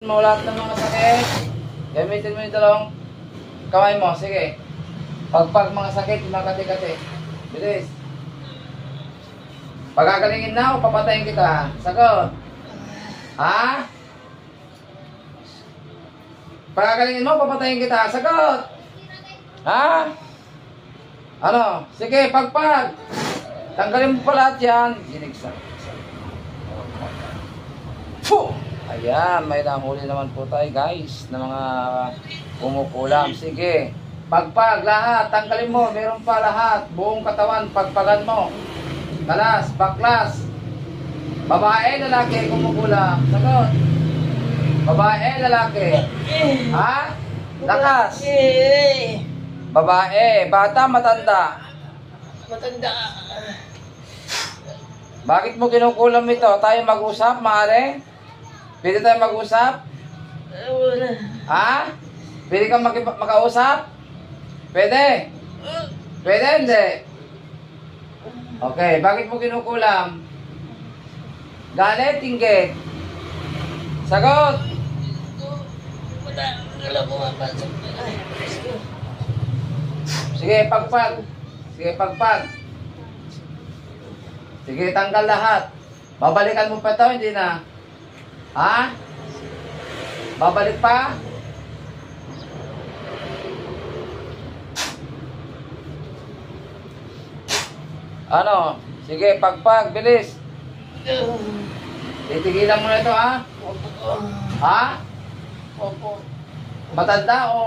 mo lahat ng mga sakit. Gamitin mo yung dalawang kamay mo. Sige. Pagpag mga sakit, makati-kati. Bilis. Pagagalingin na o papatayin kita? Sagot. Ha? Pagagalingin mo, papatayin kita? Sagot. Ha? Ano? Sige, pagpag. Tanggalin mo pa lahat yan. Ginigsa. Puh! Ayan, may nahuli naman po tayo guys na mga kumukulam. Sige, pagpag lahat, tanggalin mo, meron pa lahat. Buong katawan, pagpagan mo. Kalas, baklas. Babae, lalaki, kumukulam. Sagot. Babae, lalaki. Ha? Lakas. Babae, bata, matanda. Matanda. Bakit mo kinukulam ito? Tayo mag-usap, maaari? Pwede tayo mag-usap? Wala. Ha? Pwede kang makausap? Pwede? Pwede, hindi? Okay, bakit mo kinukulam? Galit, inggit? Sagot! Wala. Wala pumapasok. Ay, Diyos ko. Sige, pagpag. Sige, pagpag. Sige, tanggal lahat. Babalikan mo pa ito, hindi na. Ha? Babalik pa? Ano? Sige, pagpag, bilis. Titigilan mo na ito, ha? Opo. Ha? Opo. Matanda o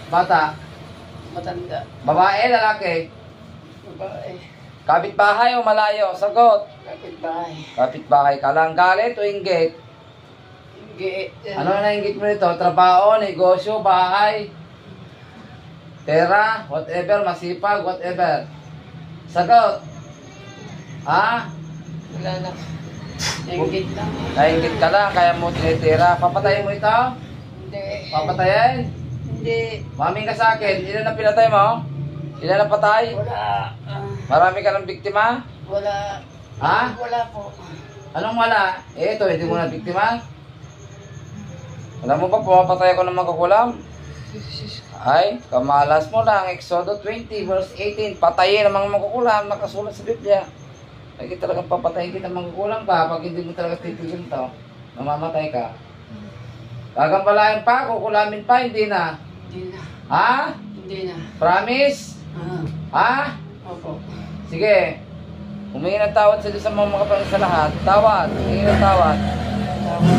bata? Matanda. Babae, lalaki? Babae. Kapitbahay o malayo? Sagot. Kapitbahay. Kapitbahay ka lang. Galit o inggit? Inggit. Ano na inggit mo nito? Trabaho, negosyo, bahay, pera, whatever, masipag, whatever. Sagot. Ha? Wala na. Inggit lang. Nainggit ka lang, kaya mo tinitira. Papatayin mo ito? Hindi. Papatayin? Hindi. Maming ka sa akin. Ilan na pinatay mo? Ilan na patay? Wala. Marami ka ng biktima? Wala. Ha? Wala po. Anong wala? Eh, ito, hindi mo na biktima? Alam mo ba, pumapatay ako ng magkukulam? Ay, kamalas mo lang. Exodo 20 verse 18. Patayin ang mga magkukulam. Nakasulat sa Biblia. Ay, talagang papatayin kita ng magkukulam ka. Pag hindi mo talaga titigil to, mamamatay ka. Gagampalayan pa, kukulamin pa, hindi na. Hindi na. Ha? Hindi na. Promise? Ha? Opo. Sige. Humingi ng tawad sa Diyos sa mga makapalang sa lahat. Tawad. Humingi ng tawad. Tama.